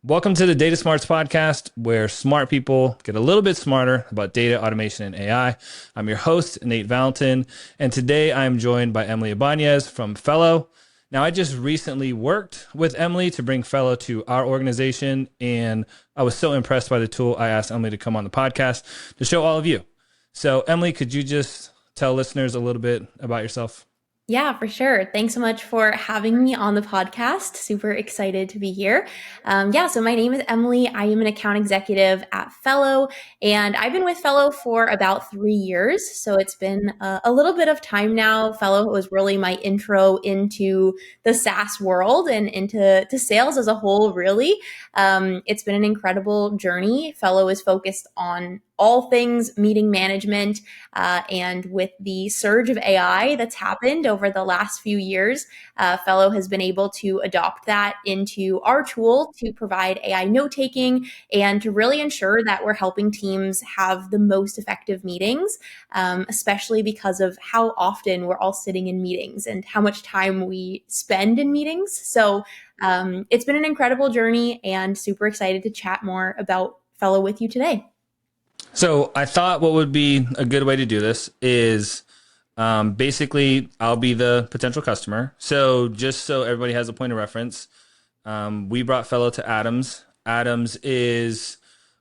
Welcome to the dataSmarts podcast, where smart people get a little bit smarter about data, automation, and AI. I'm your host, Nate Valentin, and today I'm joined by Emily Ibanez from Fellow. Now, I just recently worked with Emily to bring Fellow to our organization, and I was so impressed by the tool, I asked Emily to come on the podcast to show all of you. So, Emily, could you just tell listeners a little bit about yourself? Yeah, for sure. Thanks so much for having me on the podcast. Super excited to be here. So my name is Emily. I am an account executive at Fellow, and I've been with Fellow for about 3 years. So it's been a little bit of time now. Fellow was really my intro into the SaaS world and into sales as a whole, really. It's been an incredible journey. Fellow is focused on all things meeting management. And with the surge of AI that's happened over the last few years, Fellow has been able to adopt that into our tool to provide AI note taking and to really ensure that we're helping teams have the most effective meetings, especially because of how often we're all sitting in meetings and how much time we spend in meetings. So it's been an incredible journey and super excited to chat more about Fellow with you today. So I thought what would be a good way to do this is basically I'll be the potential customer. So just so everybody has a point of reference, we brought Fellow to Adams. Adams is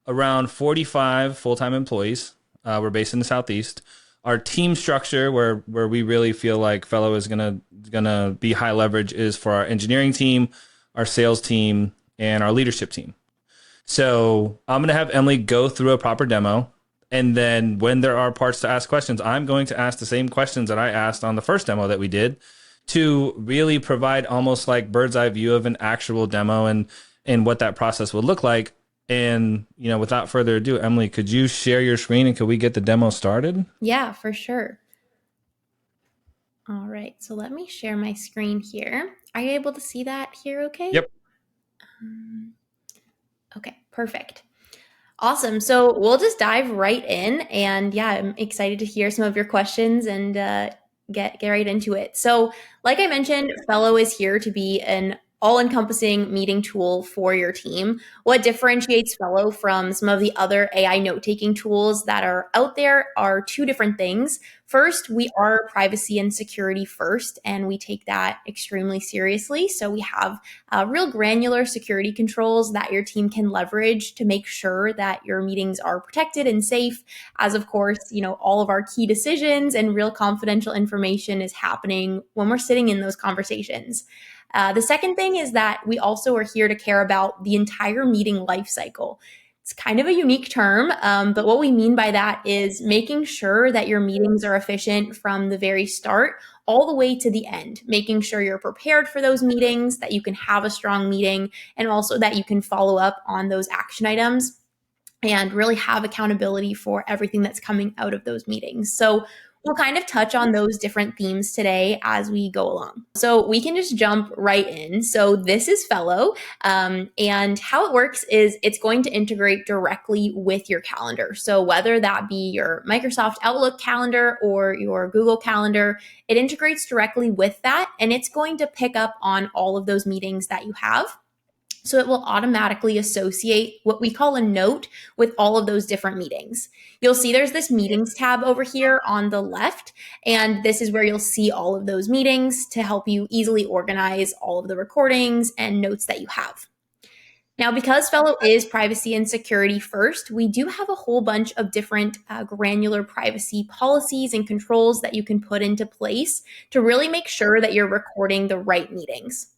around 45 full-time employees. We're based in the Southeast. Our team structure, where we really feel like Fellow is gonna be high leverage, is for our engineering team, our sales team, and our leadership team. So I'm going to have Emily go through a proper demo. And then when there are parts to ask questions, I'm going to ask the same questions that I asked on the first demo that we did to really provide almost like bird's eye view of an actual demo and what that process would look like. And, without further ado, Emily, could you share your screen and could we get the demo started? Yeah, for sure. All right, so let me share my screen here. Are you able to see that here okay? Yep. Okay, perfect. Awesome. So we'll just dive right in. And yeah, I'm excited to hear some of your questions and get right into it. So, like I mentioned, Fellow is here to be an all-encompassing meeting tool for your team. What differentiates Fellow from some of the other AI note-taking tools that are out there are two different things. First, we are privacy and security first, and we take that extremely seriously. So we have real granular security controls that your team can leverage to make sure that your meetings are protected and safe. As of course, all of our key decisions and real confidential information is happening when we're sitting in those conversations. The second thing is that we also are here to care about the entire meeting lifecycle. It's kind of a unique term, but what we mean by that is making sure that your meetings are efficient from the very start all the way to the end, making sure you're prepared for those meetings, that you can have a strong meeting, and also that you can follow up on those action items and really have accountability for everything that's coming out of those meetings. So we'll kind of touch on those different themes today as we go along. So we can just jump right in. So this is Fellow, and how it works is it's going to integrate directly with your calendar. So whether that be your Microsoft Outlook calendar or your Google Calendar, it integrates directly with that, and it's going to pick up on all of those meetings that you have. So it will automatically associate what we call a note with all of those different meetings. You'll see there's this meetings tab over here on the left, and this is where you'll see all of those meetings to help you easily organize all of the recordings and notes that you have. Now, because Fellow is privacy and security first, we do have a whole bunch of different granular privacy policies and controls that you can put into place to really make sure that you're recording the right meetings.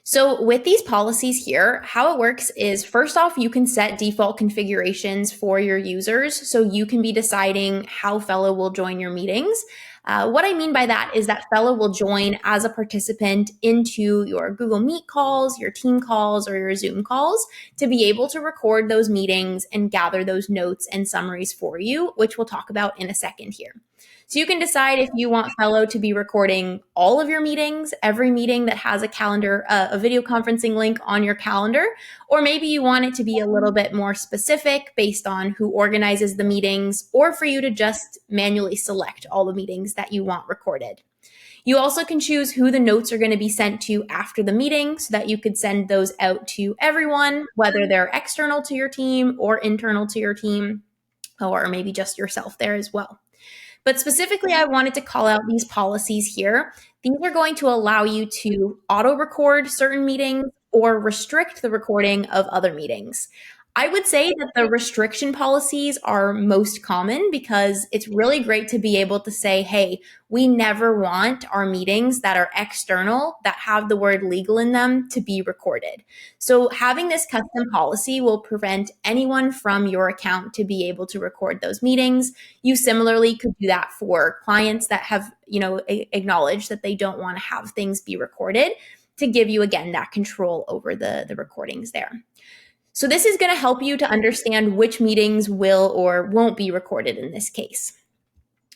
So with these policies here, how it works is first off, you can set default configurations for your users. So you can be deciding how Fellow will join your meetings. What I mean by that is that Fellow will join as a participant into your Google Meet calls, your team calls, or your Zoom calls to be able to record those meetings and gather those notes and summaries for you, which we'll talk about in a second here. So you can decide if you want Fellow to be recording all of your meetings, every meeting that has a calendar, a video conferencing link on your calendar, or maybe you want it to be a little bit more specific based on who organizes the meetings, or for you to just manually select all the meetings that you want recorded. You also can choose who the notes are going to be sent to after the meeting so that you could send those out to everyone, whether they're external to your team or internal to your team, or maybe just yourself there as well. But specifically, I wanted to call out these policies here. These are going to allow you to auto record certain meetings or restrict the recording of other meetings. I would say that the restriction policies are most common because it's really great to be able to say, hey, we never want our meetings that are external, that have the word legal in them, to be recorded. So having this custom policy will prevent anyone from your account to be able to record those meetings. You similarly could do that for clients that have, acknowledged that they don't want to have things be recorded, to give you, again, that control over the recordings there. So this is going to help you to understand which meetings will or won't be recorded in this case.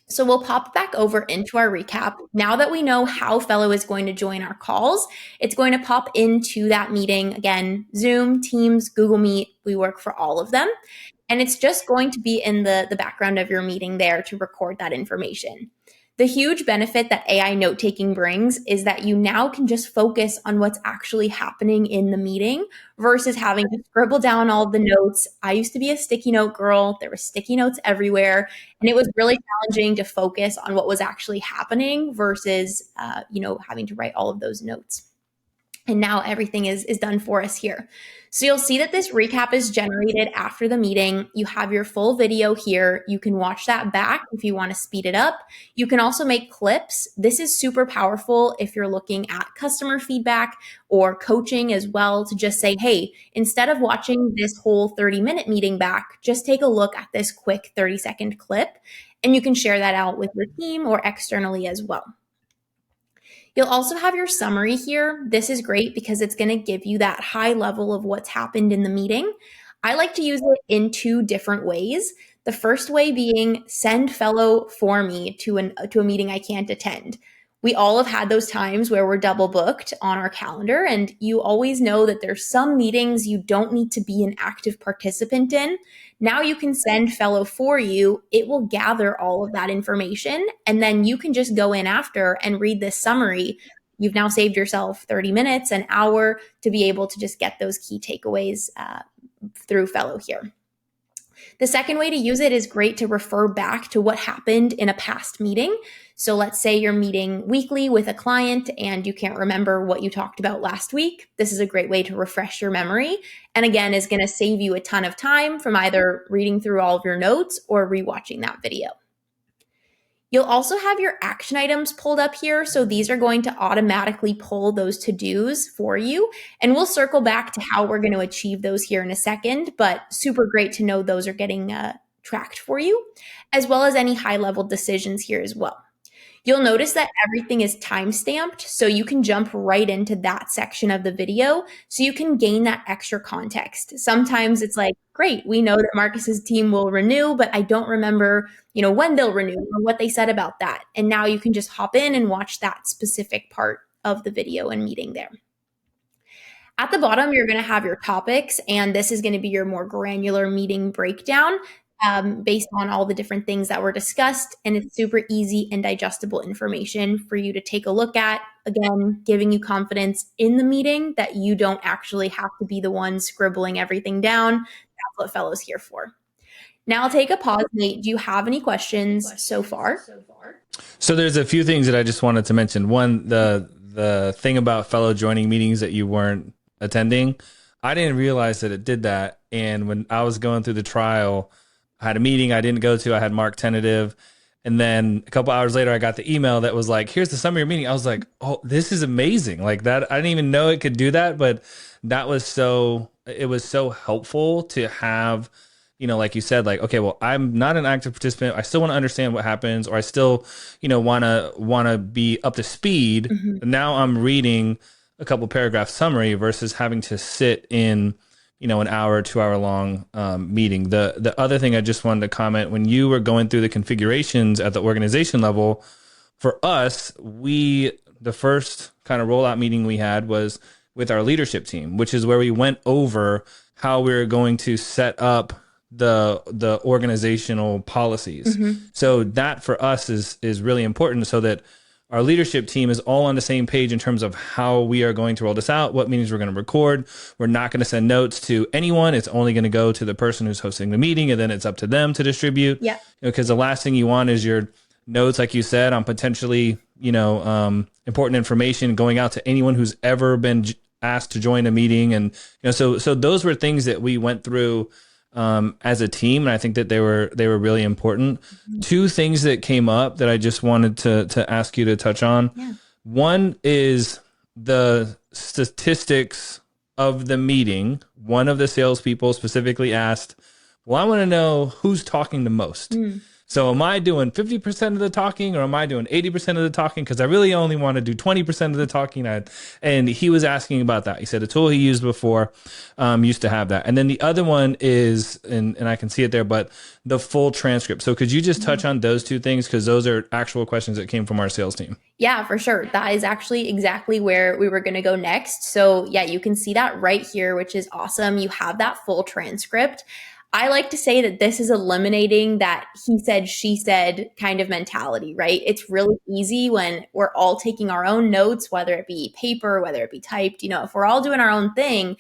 So we'll pop back over into our recap. Now that we know how Fellow is going to join our calls, it's going to pop into that meeting. Again, Zoom, Teams, Google Meet, we work for all of them. And it's just going to be in the background of your meeting there to record that information. The huge benefit that AI note-taking brings is that you now can just focus on what's actually happening in the meeting versus having to scribble down all the notes. I used to be a sticky note girl. There were sticky notes everywhere, and it was really challenging to focus on what was actually happening versus, having to write all of those notes. And now everything is done for us here. So you'll see that this recap is generated after the meeting. You have your full video here. You can watch that back if you want to speed it up. You can also make clips. This is super powerful if you're looking at customer feedback or coaching as well, to just say, hey, instead of watching this whole 30-minute meeting back, just take a look at this quick 30-second clip, and you can share that out with your team or externally as well. You'll also have your summary here. This is great because it's going to give you that high level of what's happened in the meeting. I like to use it in two different ways. The first way being send Fellow for me to a meeting I can't attend. We all have had those times where we're double booked on our calendar, and you always know that there's some meetings you don't need to be an active participant in. Now you can send Fellow for you. It will gather all of that information, and then you can just go in after and read this summary. You've now saved yourself 30 minutes, an hour, to be able to just get those key takeaways through Fellow here. The second way to use it is great to refer back to what happened in a past meeting. So let's say you're meeting weekly with a client and you can't remember what you talked about last week. This is a great way to refresh your memory. And again, is going to save you a ton of time from either reading through all of your notes or rewatching that video. You'll also have your action items pulled up here. So these are going to automatically pull those to-dos for you. And we'll circle back to how we're going to achieve those here in a second, but super great to know those are getting tracked for you, as well as any high-level decisions here as well. You'll notice that everything is time-stamped, so you can jump right into that section of the video so you can gain that extra context. Sometimes it's like, great, we know that Marcus's team will renew, but I don't remember, when they'll renew or what they said about that. And now you can just hop in and watch that specific part of the video and meeting there. At the bottom, you're going to have your topics, and this is going to be your more granular meeting breakdown. Based on all the different things that were discussed, and it's super easy and digestible information for you to take a look at. Again, giving you confidence in the meeting that you don't actually have to be the one scribbling everything down. That's what Fellow's here for. Now I'll take a pause. Nate, do you have any questions so far? So there's a few things that I just wanted to mention. One, the thing about Fellow joining meetings that you weren't attending, I didn't realize that it did that. And when I was going through the trial, I had a meeting I didn't go to. I had marked tentative. And then a couple hours later, I got the email that was like, here's the summary of your meeting. I was like, oh, this is amazing. Like that. I didn't even know it could do that, but it was so helpful to have, like you said, like, okay, well, I'm not an active participant. I still want to understand what happens, or I still, want to be up to speed. Mm-hmm. Now I'm reading a couple paragraph summary versus having to sit in, an hour, 2 hour long meeting. The other thing I just wanted to comment, when you were going through the configurations at the organization level, for us, the first kind of rollout meeting we had was with our leadership team, which is where we went over how we were going to set up the organizational policies. Mm-hmm. So that for us is really important, so that our leadership team is all on the same page in terms of how we are going to roll this out, what meetings we're going to record. We're not going to send notes to anyone. It's only going to go to the person who's hosting the meeting, and then it's up to them to distribute. Yeah. Because the last thing you want is your notes, like you said, on potentially, important information going out to anyone who's ever been asked to join a meeting. And, so those were things that we went through as a team. And I think that they were really important. Mm-hmm. Two things that came up that I just wanted to ask you to touch on. Yeah. One is the statistics of the meeting. One of the salespeople specifically asked, well, I want to know who's talking the most. Mm. So am I doing 50% of the talking, or am I doing 80% of the talking? Because I really only want to do 20% of the talking. And he was asking about that. He said a tool he used before used to have that. And then the other one is, and I can see it there, but the full transcript. So could you just touch on those two things? Because those are actual questions that came from our sales team. Yeah, for sure. That is actually exactly where we were going to go next. So yeah, you can see that right here, which is awesome. You have that full transcript. I like to say that this is eliminating that he said, she said kind of mentality, right? It's really easy when we're all taking our own notes, whether it be paper, whether it be typed, if we're all doing our own thing,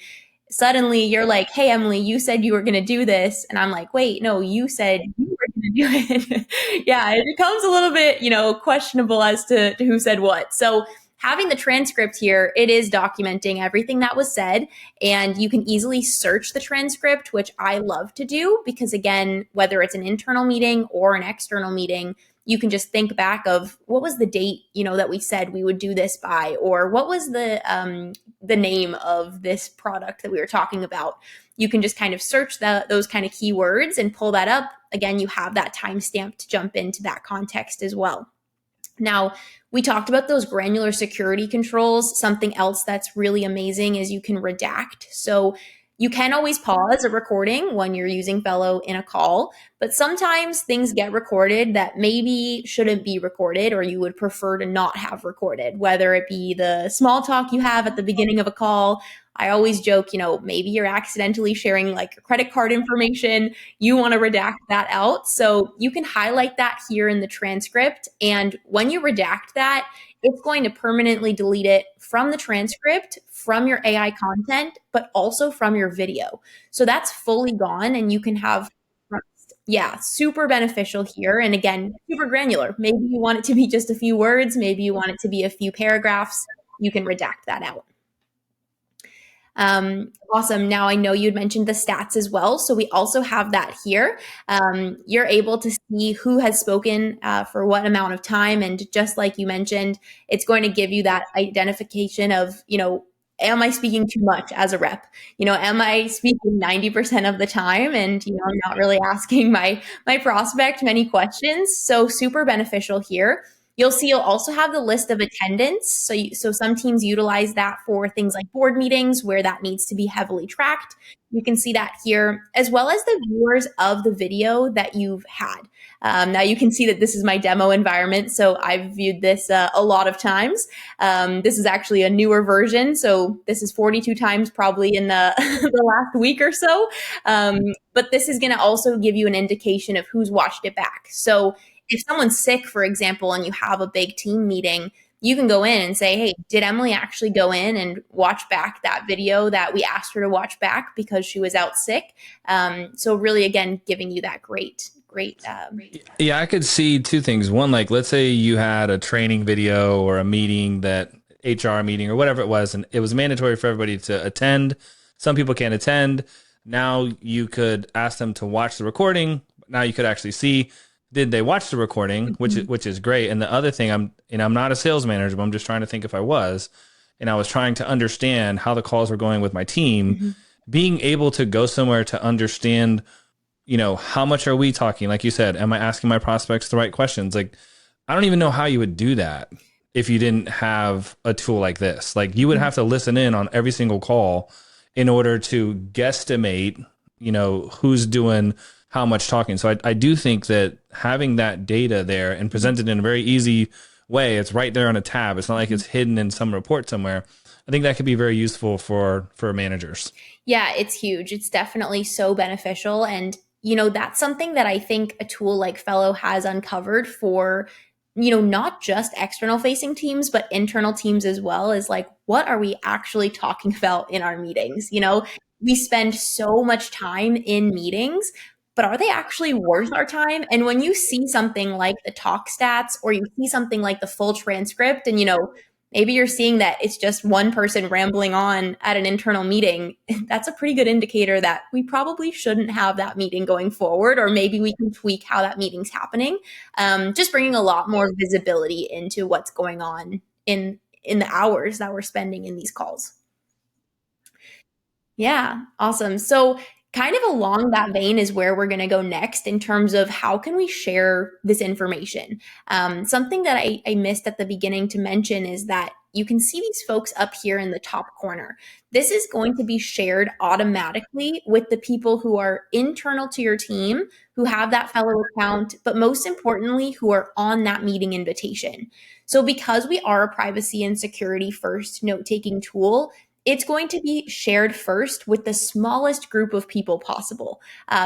suddenly you're like, hey, Emily, you said you were going to do this. And I'm like, wait, no, you said you were going to do it. Yeah, it becomes a little bit, questionable as to who said what. So having the transcript here, it is documenting everything that was said, and you can easily search the transcript, which I love to do because, again, whether it's an internal meeting or an external meeting, you can just think back of what was the date, that we said we would do this by, or what was the name of this product that we were talking about. You can just kind of search those kind of keywords and pull that up. Again, you have that timestamp to jump into that context as well. Now, we talked about those granular security controls. Something else that's really amazing is you can redact. So you can always pause a recording when you're using Fellow in a call, but sometimes things get recorded that maybe shouldn't be recorded, or you would prefer to not have recorded, whether it be the small talk you have at the beginning of a call. I always joke, maybe you're accidentally sharing like your credit card information. You want to redact that out. So you can highlight that here in the transcript. And when you redact that, it's going to permanently delete it from the transcript, from your AI content, but also from your video. So that's fully gone, and you can have, super beneficial here. And again, super granular. Maybe you want it to be just a few words. Maybe you want it to be a few paragraphs. You can redact that out. Awesome. Now I know you'd mentioned the stats as well. So we also have that here. You're able to see who has spoken for what amount of time. And just like you mentioned, it's going to give you that identification of, am I speaking too much as a rep? Am I speaking 90% of the time? And, I'm not really asking my prospect many questions. So super beneficial here. You'll also have the list of attendance. So some teams utilize that for things like board meetings where that needs to be heavily tracked. You can see that here, as well as the viewers of the video that you've had. Now you can see that this is my demo environment. So I've viewed this a lot of times. This is actually a newer version. So this is 42 times probably in the, the last week or so. But this is going to also give you an indication of who's watched it back. So if someone's sick, for example, and you have a big team meeting, you can go in and say, hey, did Emily actually go in and watch back that video that we asked her to watch back because she was out sick? So really, again, giving you that great. Yeah, I could see two things. One, like let's say you had a training video or a meeting, that HR meeting or whatever it was, and it was mandatory for everybody to attend. Some people can't attend. Now you could ask them to watch the recording. Now you could actually see, did they watch the recording, which is great. And the other thing, I'm not a sales manager, but I'm just trying to think if I was, and I was trying to understand how the calls were going with my team, being able to go somewhere to understand, how much are we talking? Like you said, am I asking my prospects the right questions? Like, I don't even know how you would do that if you didn't have a tool like this. Like you would have to listen in on every single call in order to guesstimate, who's doing how much talking. So I do think that having that data there and presented in a very easy way, it's right there on a tab. It's not like it's hidden in some report somewhere. I think that could be very useful for managers. Yeah, it's huge. It's definitely so beneficial. And, that's something that I think a tool like Fellow has uncovered for not just external facing teams, but internal teams as well, is like, what are we actually talking about in our meetings? We spend so much time in meetings, but are they actually worth our time? And when you see something like the talk stats, or you see something like the full transcript, and maybe you're seeing that it's just one person rambling on at an internal meeting, that's a pretty good indicator that we probably shouldn't have that meeting going forward, or maybe we can tweak how that meeting's happening. Just bringing a lot more visibility into what's going on in the hours that we're spending in these calls. Yeah, awesome. So, kind of along that vein is where we're going to go next in terms of how can we share this information. Something that I missed at the beginning to mention is that you can see these folks up here in the top corner. This is going to be shared automatically with the people who are internal to your team, who have that fellow account, but most importantly, who are on that meeting invitation. So, because we are a privacy and security first note taking tool, it's going to be shared first with the smallest group of people possible,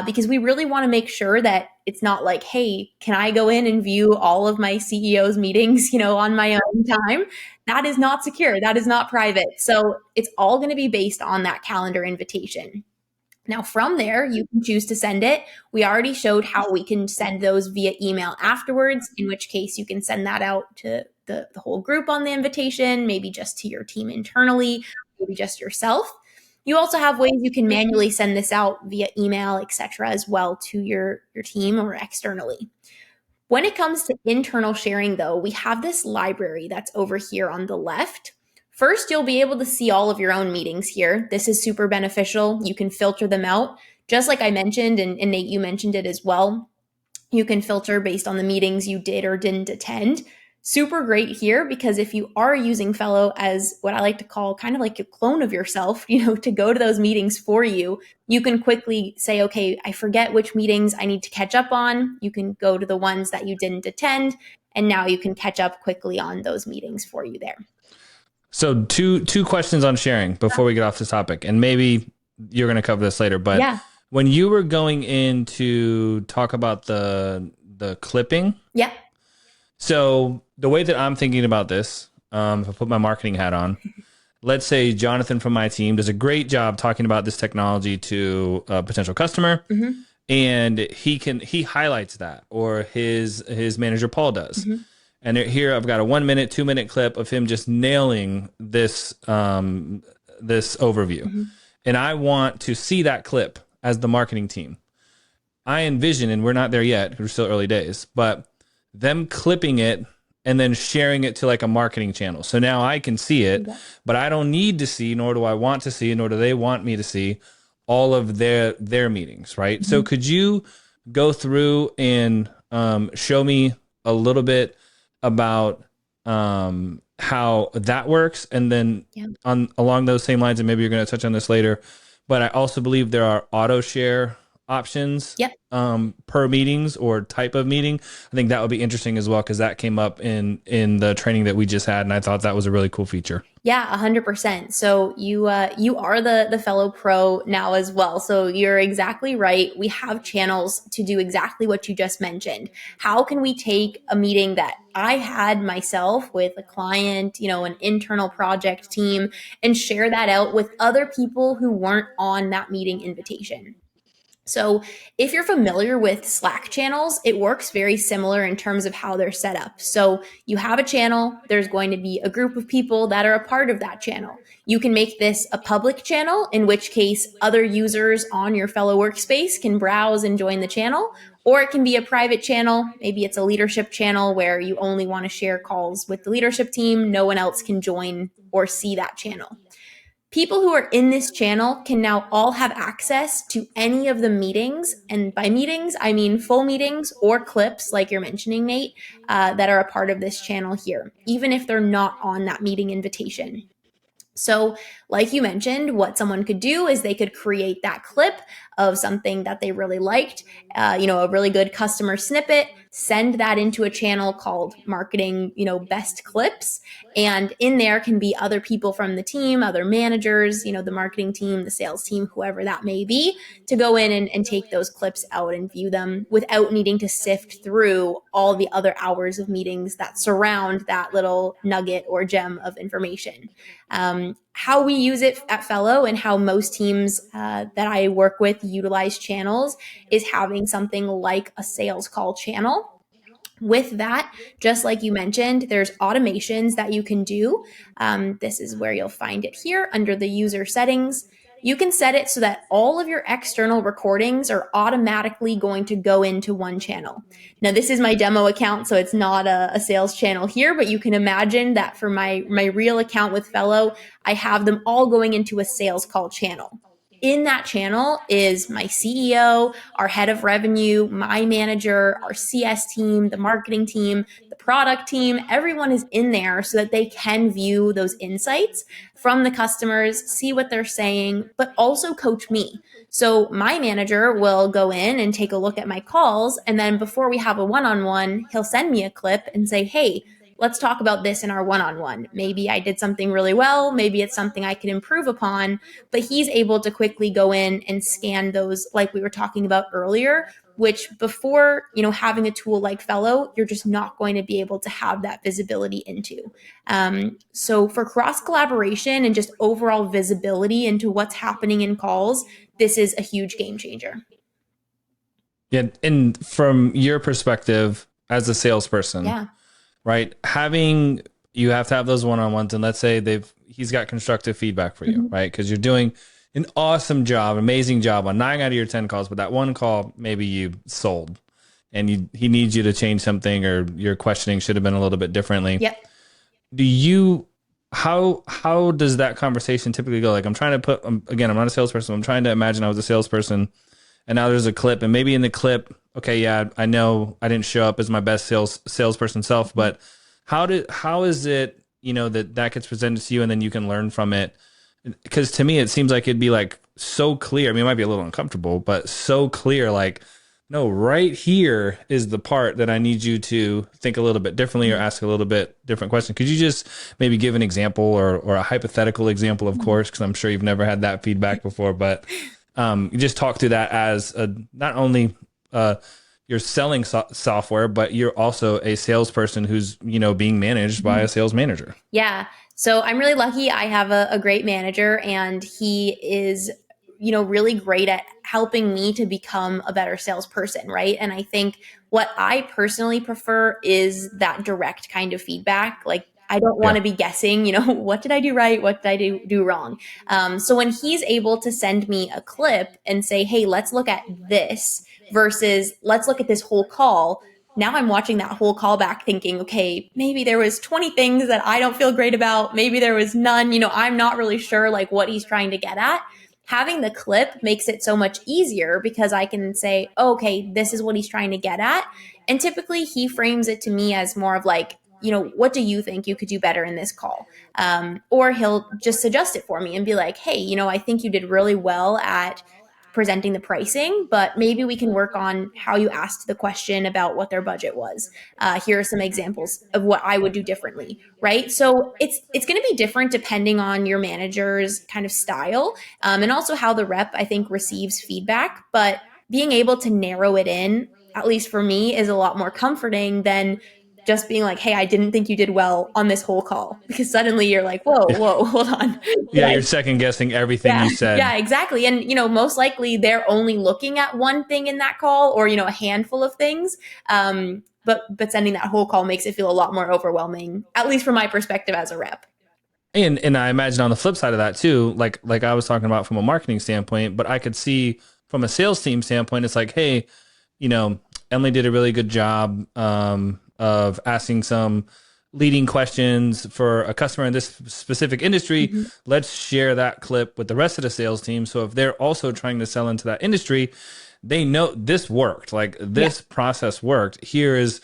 because we really want to make sure that it's not like, hey, can I go in and view all of my CEO's meetings, on my own time? That is not secure. That is not private. So it's all going to be based on that calendar invitation. Now, from there, you can choose to send it. We already showed how we can send those via email afterwards, in which case you can send that out to the whole group on the invitation, maybe just to your team internally, maybe just yourself. You also have ways you can manually send this out via email, etc., as well to your team or externally. When it comes to internal sharing, though, we have this library that's over here on the left. First, you'll be able to see all of your own meetings here. This is super beneficial. You can filter them out. Just like I mentioned, and Nate, you mentioned it as well, you can filter based on the meetings you did or didn't attend. Super great here, because if you are using Fellow as what I like to call kind of like a clone of yourself, to go to those meetings for you, you can quickly say, okay, I forget which meetings I need to catch up on. You can go to the ones that you didn't attend, and now you can catch up quickly on those meetings for you there. So two questions on sharing before we get off this topic, and maybe you're going to cover this later, but yeah. When you were going in to talk about the clipping, yeah. So the way that I'm thinking about this, if I put my marketing hat on, let's say Jonathan from my team does a great job talking about this technology to a potential customer, and he highlights that, or his manager Paul does. And here I've got a 1 minute, 2 minute clip of him just nailing this this overview, and I want to see that clip as the marketing team. I envision, and we're not there yet, we're still early days, but them clipping it and then sharing it to like a marketing channel. So now I can see it, but I don't need to see, nor do I want to see, nor do they want me to see all of their meetings, right? So could you go through and show me a little bit about how that works? And then along those same lines, and maybe you're going to touch on this later, but I also believe there are auto share options per meetings or type of meeting. I think that would be interesting as well, because that came up in the training that we just had, and I thought that was a really cool feature. Yeah, 100%. So you are the fellow pro now as well. So you're exactly right. We have channels to do exactly what you just mentioned. How can we take a meeting that I had myself with a client, an internal project team, and share that out with other people who weren't on that meeting invitation? So if you're familiar with Slack channels, it works very similar in terms of how they're set up. So you have a channel, there's going to be a group of people that are a part of that channel. You can make this a public channel, in which case other users on your fellow workspace can browse and join the channel, or it can be a private channel. Maybe it's a leadership channel where you only want to share calls with the leadership team. No one else can join or see that channel. People who are in this channel can now all have access to any of the meetings. And by meetings, I mean full meetings or clips, like you're mentioning, Nate, that are a part of this channel here, even if they're not on that meeting invitation. So like you mentioned, what someone could do is they could create that clip of something that they really liked, a really good customer snippet, send that into a channel called marketing, best clips. And in there can be other people from the team, other managers, the marketing team, the sales team, whoever that may be, to go in and take those clips out and view them without needing to sift through all the other hours of meetings that surround that little nugget or gem of information. How we use it at Fellow and how most teams that I work with utilize channels is having something like a sales call channel. With that, just like you mentioned, there's automations that you can do. This is where you'll find it here under the user settings. You can set it so that all of your external recordings are automatically going to go into one channel. Now, this is my demo account, so it's not a sales channel here, but you can imagine that for my real account with Fellow, I have them all going into a sales call channel. In that channel is my CEO, our head of revenue, my manager, our CS team, the marketing team, the product team. Everyone is in there so that they can view those insights from the customers, see what they're saying, but also coach me. So my manager will go in and take a look at my calls. And then before we have a one-on-one, he'll send me a clip and say, hey, let's talk about this in our one-on-one. Maybe I did something really well. Maybe it's something I can improve upon, but he's able to quickly go in and scan those like we were talking about earlier, which before, having a tool like Fellow, you're just not going to be able to have that visibility into. So for cross collaboration and just overall visibility into what's happening in calls, this is a huge game changer. Yeah. And from your perspective as a salesperson, yeah. right? You have to have those one-on-ones, and let's say he's got constructive feedback for you, right? Because you're doing an awesome job, amazing job on 9 out of your 10 calls, but that one call, maybe you sold and he needs you to change something, or your questioning should have been a little bit differently. Yep. How does that conversation typically go? Like, I'm trying to again, I'm not a salesperson. I'm trying to imagine I was a salesperson, and now there's a clip, and maybe in the clip, okay, yeah, I know I didn't show up as my best salesperson self, but how is it, that gets presented to you and then you can learn from it? Because to me, it seems like it'd be like so clear. I mean, it might be a little uncomfortable, but so clear, like, no, right here is the part that I need you to think a little bit differently or ask a little bit different question. Could you just maybe give an example or a hypothetical example, of course, because I'm sure you've never had that feedback before, but just talk through that as not only you're selling software, but you're also a salesperson who's, being managed by a sales manager. Yeah. So I'm really lucky. I have a great manager, and he is, really great at helping me to become a better salesperson. Right. And I think what I personally prefer is that direct kind of feedback. Like, I don't want to be guessing, what did I do right? What did I do wrong? So when he's able to send me a clip and say, hey, let's look at this versus let's look at this whole call. Now I'm watching that whole call back thinking, okay, maybe there was 20 things that I don't feel great about. Maybe there was none. I'm not really sure like what he's trying to get at. Having the clip makes it so much easier because I can say, oh, okay, this is what he's trying to get at. And typically he frames it to me as more of like, what do you think you could do better in this call? Or he'll just suggest it for me and be like, hey, I think you did really well at presenting the pricing, but maybe we can work on how you asked the question about what their budget was. Here are some examples of what I would do differently, right? So it's going to be different depending on your manager's kind of style, and also how the rep, I think, receives feedback. But being able to narrow it in, at least for me, is a lot more comforting than just being like, hey, I didn't think you did well on this whole call, because suddenly you're like, whoa, hold on. Yeah, you're second guessing everything you said. Yeah, exactly. And, most likely they're only looking at one thing in that call or, a handful of things. But sending that whole call makes it feel a lot more overwhelming, at least from my perspective as a rep. And I imagine on the flip side of that too, like I was talking about from a marketing standpoint, but I could see from a sales team standpoint, it's like, hey, Emily did a really good job of asking some leading questions for a customer in this specific industry. Mm-hmm. Let's share that clip with the rest of the sales team. So if they're also trying to sell into that industry, they know this worked. Like this process worked. Here is,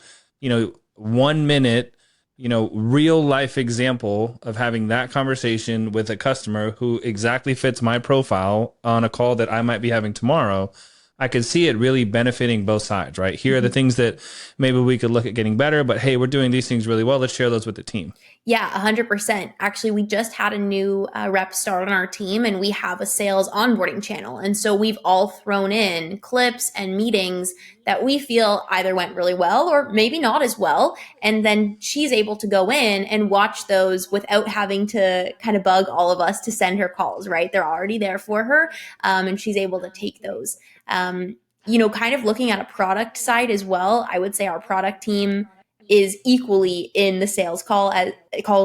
1 minute, real life example of having that conversation with a customer who exactly fits my profile on a call that I might be having tomorrow. I could see it really benefiting both sides, right? Here are the Mhm. things that maybe we could look at getting better, but hey, we're doing these things really well. Let's share those with the team. Yeah, 100%. Actually, we just had a new rep start on our team, and we have a sales onboarding channel. And so we've all thrown in clips and meetings that we feel either went really well or maybe not as well. And then she's able to go in and watch those without having to kind of bug all of us to send her calls, right? They're already there for her, and she's able to take those. Kind of looking at a product side as well, I would say our product team is equally in the sales call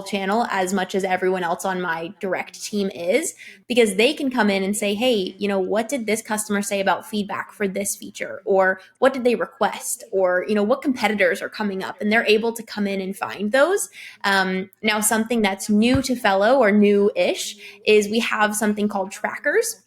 channel as much as everyone else on my direct team is, because they can come in and say, hey, what did this customer say about feedback for this feature, or what did they request, or what competitors are coming up, and they're able to come in and find those. Now, something that's new to Fellow or new-ish is we have something called trackers.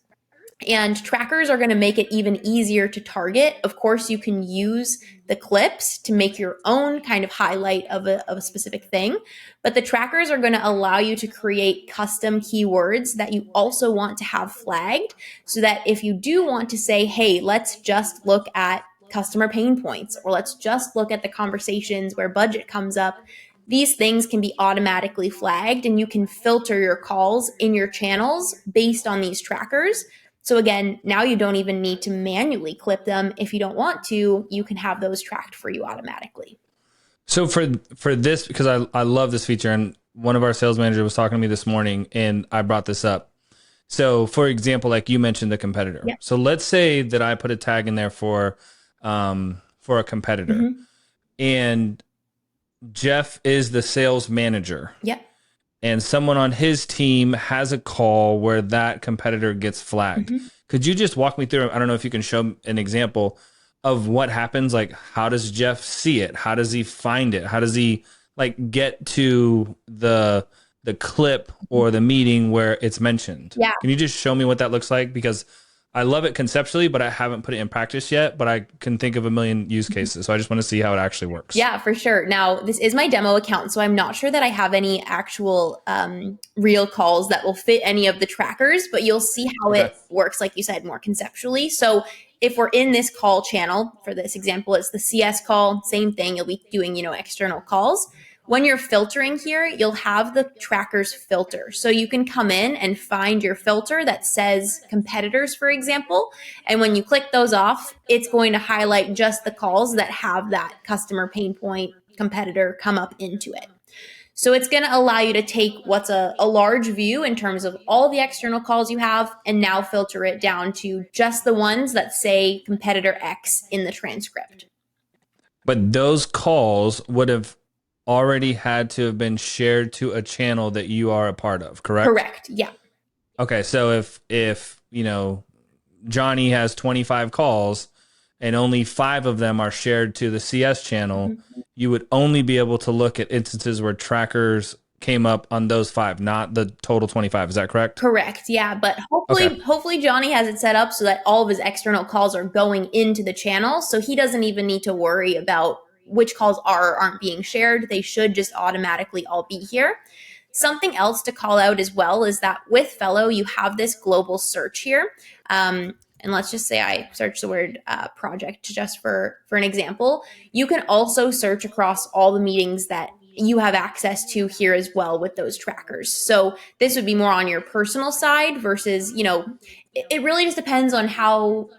And trackers are going to make it even easier to target. Of course, you can use the clips to make your own kind of highlight of a specific thing, but the trackers are going to allow you to create custom keywords that you also want to have flagged, so that if you do want to say, hey, let's just look at customer pain points, or let's just look at the conversations where budget comes up, these things can be automatically flagged, and you can filter your calls in your channels based on these trackers. So again, now you don't even need to manually clip them. If you don't want to, you can have those tracked for you automatically. So for this, because I love this feature, and one of our sales managers was talking to me this morning, and I brought this up. So for example, like you mentioned the competitor. Yep. So let's say that I put a tag in there for a competitor, Mm-hmm. and Jeff is the sales manager. Yep. And someone on his team has a call where that competitor gets flagged. Mm-hmm. Could you just walk me through? I don't know if you can show an example of what happens. Like, how does Jeff see it? How does he find it? How does he like get to the clip or the meeting where it's mentioned? Yeah. Can you just show me what that looks like? Because I love it conceptually, but I haven't put it in practice yet, but I can think of a million use cases. So I just want to see how it actually works. Yeah, for sure. Now, this is my demo account, so I'm not sure that I have any actual real calls that will fit any of the trackers, but you'll see how it works, like you said, more conceptually. So if we're in this call channel, for this example, it's the CS call, same thing. You'll be doing, external calls. When you're filtering here, you'll have the trackers filter. So you can come in and find your filter that says competitors, for example. And when you click those off, it's going to highlight just the calls that have that customer pain point competitor come up into it. So it's going to allow you to take what's a large view in terms of all the external calls you have, and now filter it down to just the ones that say competitor X in the transcript. But those calls would have already had to have been shared to a channel that you are a part of, correct? Correct. Yeah. Okay, so if Johnny has 25 calls and only 5 of them are shared to the CS channel, mm-hmm. you would only be able to look at instances where trackers came up on those 5, not the total 25. Is that correct? Correct. Yeah. But hopefully Johnny has it set up so that all of his external calls are going into the channel. So he doesn't even need to worry about which calls are or aren't being shared. They should just automatically all be here. Something else to call out as well is that with Fellow, you have this global search here. And let's just say I search the word project just for an example. You can also search across all the meetings that you have access to here as well with those trackers. So this would be more on your personal side versus, it really just depends on how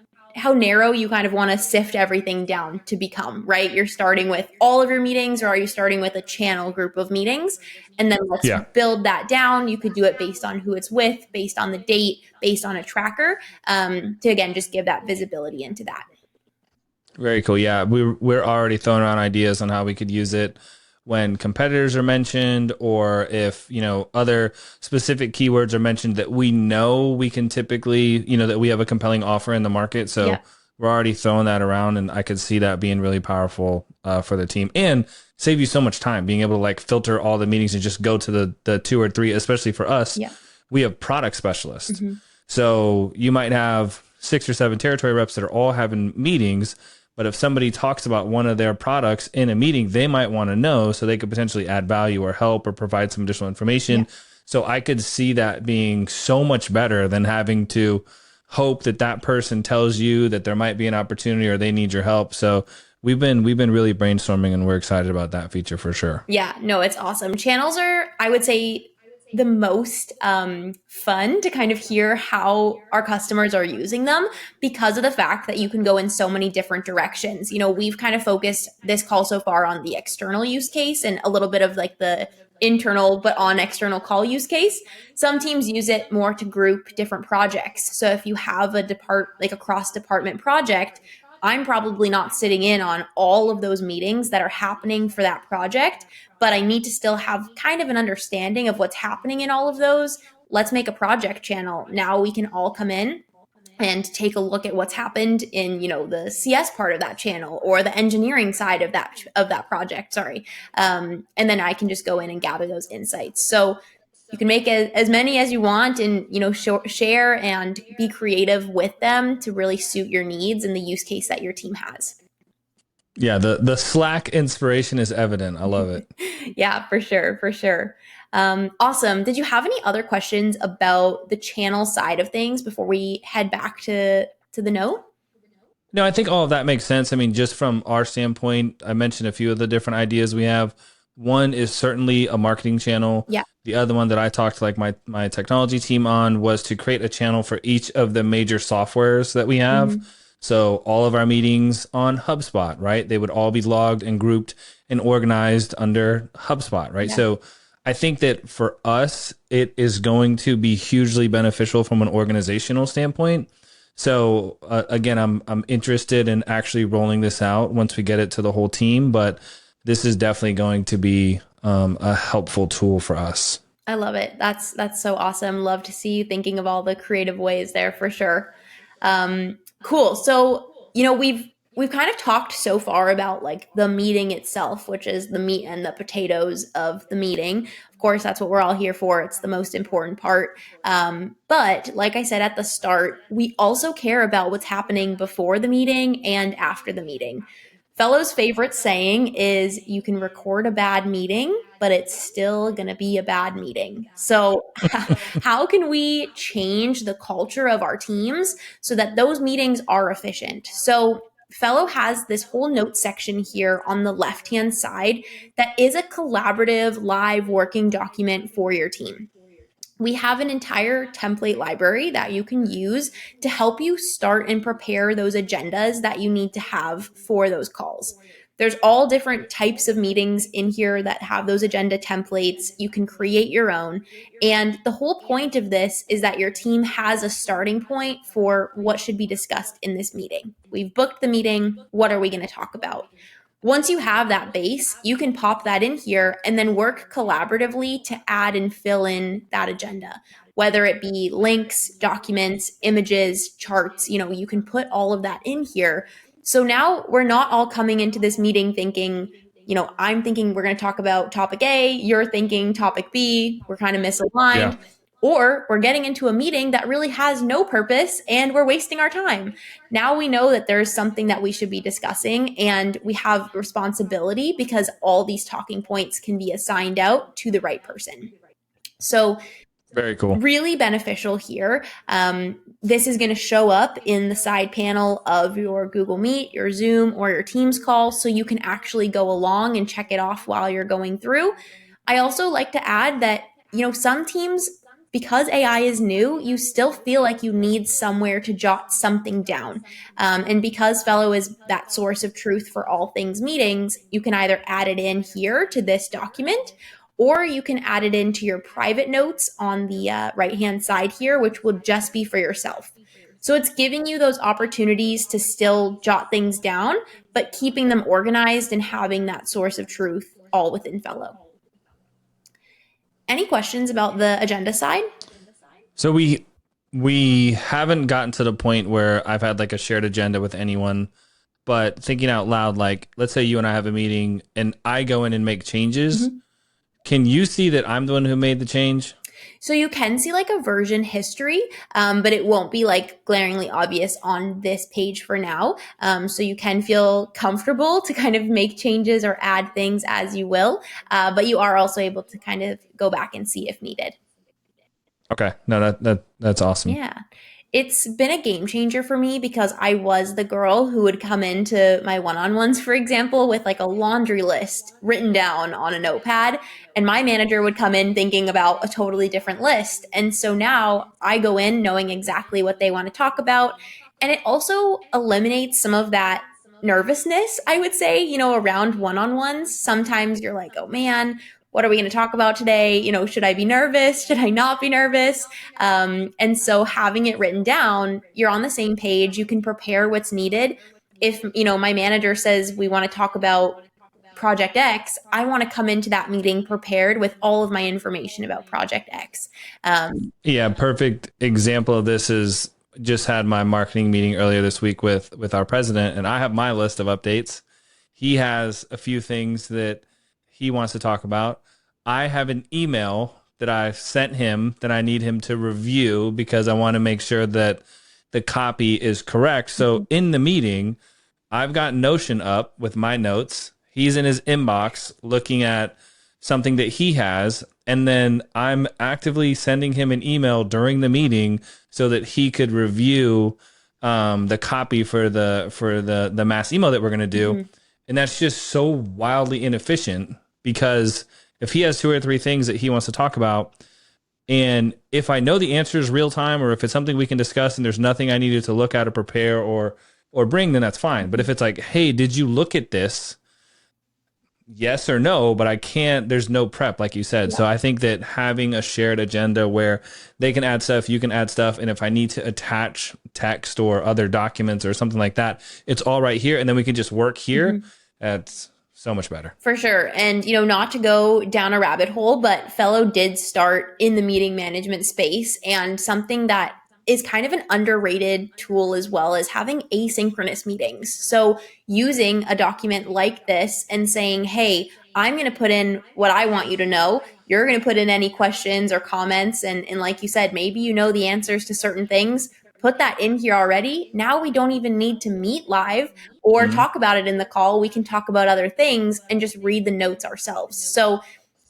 narrow you kind of want to sift everything down to become, right? You're starting with all of your meetings, or are you starting with a channel group of meetings? And then let's build that down. You could do it based on who it's with, based on the date, based on a tracker, to again, just give that visibility into that. Very cool. Yeah, we're already throwing around ideas on how we could use it when competitors are mentioned, or if, other specific keywords are mentioned that we know we can typically, that we have a compelling offer in the market. So we're already throwing that around, and I could see that being really powerful for the team and save you so much time being able to filter all the meetings and just go to the 2 or 3, especially for us. Yeah. We have product specialists. Mm-hmm. So you might have 6 or 7 territory reps that are all having meetings. But if somebody talks about one of their products in a meeting, they might want to know so they could potentially add value or help or provide some additional information. Yeah. So I could see that being so much better than having to hope that that person tells you that there might be an opportunity or they need your help. So we've been really brainstorming, and we're excited about that feature for sure. Yeah, no, it's awesome. Channels are, I would say, the most fun to kind of hear how our customers are using them because of the fact that you can go in so many different directions. We've kind of focused this call so far on the external use case and a little bit of like the internal but on external call use case. Some teams use it more to group different projects. So if you have a cross department project, I'm probably not sitting in on all of those meetings that are happening for that project, but I need to still have kind of an understanding of what's happening in all of those. Let's make a project channel. Now we can all come in and take a look at what's happened in the CS part of that channel or the engineering side of that project. Sorry, and then I can just go in and gather those insights. So you can make as many as you want, and share and be creative with them to really suit your needs and the use case that your team has. Yeah, the Slack inspiration is evident. I love it. Yeah, for sure, for sure. Awesome. Did you have any other questions about the channel side of things before we head back to the note? No, I think all of that makes sense. I mean, just from our standpoint, I mentioned a few of the different ideas we have. One is certainly a marketing channel. Yeah. The other one that I talked to like my technology team on was to create a channel for each of the major softwares that we have. Mhm. So all of our meetings on HubSpot, right? They would all be logged and grouped and organized under HubSpot, right? Yeah. So I think that for us, it is going to be hugely beneficial from an organizational standpoint. So again, I'm interested in actually rolling this out once we get it to the whole team, but this is definitely going to be a helpful tool for us. I love it. That's so awesome. Love to see you thinking of all the creative ways there for sure. Cool. So, we've kind of talked so far about like the meeting itself, which is the meat and the potatoes of the meeting. Of course, that's what we're all here for. It's the most important part. But like I said at the start, we also care about what's happening before the meeting and after the meeting. Fellow's favorite saying is you can record a bad meeting, but it's still going to be a bad meeting. So, how can we change the culture of our teams so that those meetings are efficient? So, Fellow has this whole note section here on the left hand side that is a collaborative live working document for your team. We have an entire template library that you can use to help you start and prepare those agendas that you need to have for those calls. There's all different types of meetings in here that have those agenda templates. You can create your own. And the whole point of this is that your team has a starting point for what should be discussed in this meeting. We've booked the meeting. What are we going to talk about? Once you have that base, you can pop that in here and then work collaboratively to add and fill in that agenda, whether it be links, documents, images, charts. You can put all of that in here. So now we're not all coming into this meeting thinking, I'm thinking we're going to talk about topic A, you're thinking topic B, we're kind of Yeah. misaligned. Or we're getting into a meeting that really has no purpose and we're wasting our time. Now we know that there's something that we should be discussing and we have responsibility because all these talking points can be assigned out to the right person. So, Very cool. really beneficial here. This is going to show up in the side panel of your Google Meet, your Zoom, or your Teams call, so you can actually go along and check it off while you're going through. I also like to add that, some teams, because AI is new, you still feel like you need somewhere to jot something down. And because Fellow is that source of truth for all things meetings, you can either add it in here to this document, or you can add it into your private notes on the right-hand side here, which will just be for yourself. So it's giving you those opportunities to still jot things down, but keeping them organized and having that source of truth all within Fellow. Any questions about the agenda side? So we haven't gotten to the point where I've had like a shared agenda with anyone, but thinking out loud, like let's say you and I have a meeting and I go in and make changes. Mm-hmm. Can you see that I'm the one who made the change? So you can see like a version history, but it won't be like glaringly obvious on this page for now. So you can feel comfortable to kind of make changes or add things as you will, but you are also able to kind of go back and see if needed. Okay. No, that's awesome. Yeah. It's been a game changer for me because I was the girl who would come into my one-on-ones, for example, with like a laundry list written down on a notepad, and my manager would come in thinking about a totally different list. And so now I go in knowing exactly what they want to talk about, and it also eliminates some of that nervousness, I would say, around one-on-ones. Sometimes you're like, "Oh man, what are we going to talk about today? Should I be nervous? Should I not be nervous?" And so having it written down, you're on the same page. You can prepare what's needed. If, my manager says we want to talk about Project X, I want to come into that meeting prepared with all of my information about Project X. Yeah, perfect example of this is just had my marketing meeting earlier this week with our president, and I have my list of updates. He has a few things that he wants to talk about. I have an email that I've sent him that I need him to review because I want to make sure that the copy is correct. So in the meeting, I've got Notion up with my notes. He's in his inbox looking at something that he has, and then I'm actively sending him an email during the meeting so that he could review the copy for the mass email that we're going to do. Mhm. And that's just so wildly inefficient because if he has two or three things that he wants to talk about, and if I know the answer is real time, or if it's something we can discuss and there's nothing I needed to look at or prepare or bring, then that's fine. But if it's like, hey, did you look at this? Yes or no, but I can't, there's no prep, like you said. Yeah. So I think that having a shared agenda where they can add stuff, you can add stuff. And if I need to attach text or other documents or something like that, it's all right here. And then we can just work here. Mhm. That's so much better. For sure. And, not to go down a rabbit hole, but Fellow did start in the meeting management space. And something that is kind of an underrated tool as well as having asynchronous meetings. So using a document like this and saying, hey, I'm going to put in what I want you to know. You're going to put in any questions or comments. And like you said, maybe you know the answers to certain things. Put that in here already. Now we don't even need to meet live or Mhm. talk about it in the call. We can talk about other things and just read the notes ourselves. So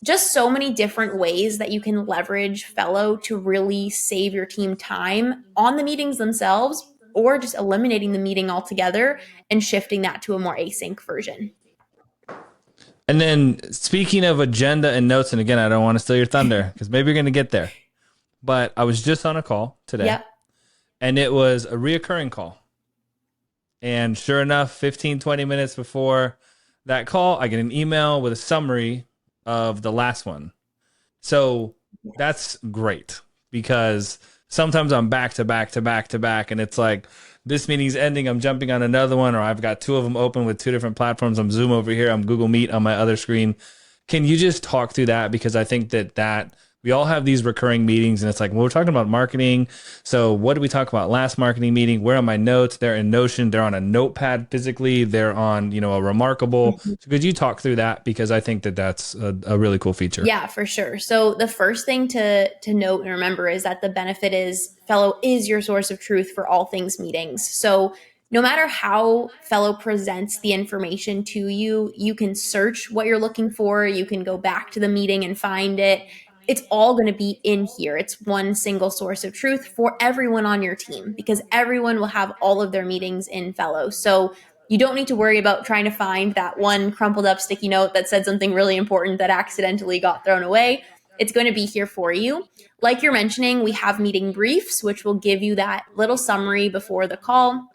just so many different ways that you can leverage Fellow to really save your team time on the meetings themselves, or just eliminating the meeting altogether and shifting that to a more async version. And then speaking of agenda and notes, and again, I don't want to steal your thunder because maybe you're going to get there. But I was just on a call today, Yep. and it was a reoccurring call. And sure enough, 15, 20 minutes before that call, I get an email with a summary of the last one. So that's great because sometimes I'm back to back to back to back, and it's like this meeting's ending, I'm jumping on another one, or I've got two of them open with two different platforms. I'm Zoom over here, I'm Google Meet on my other screen. Can you just talk through that? Because I think that we all have these recurring meetings, and it's like, well, we're talking about marketing. So what did we talk about last marketing meeting? Where are my notes? They're in Notion. They're on a notepad physically. They're on, a Remarkable. So could you talk through that? Because I think that that's a really cool feature. Yeah, for sure. So the first thing to note and remember is that the benefit is Fellow is your source of truth for all things meetings. So no matter how Fellow presents the information to you, you can search what you're looking for. You can go back to the meeting and find it. It's all going to be in here. It's one single source of truth for everyone on your team because everyone will have all of their meetings in Fellow. So you don't need to worry about trying to find that one crumpled up sticky note that said something really important that accidentally got thrown away. It's going to be here for you. Like you're mentioning, we have meeting briefs, which will give you that little summary before the call,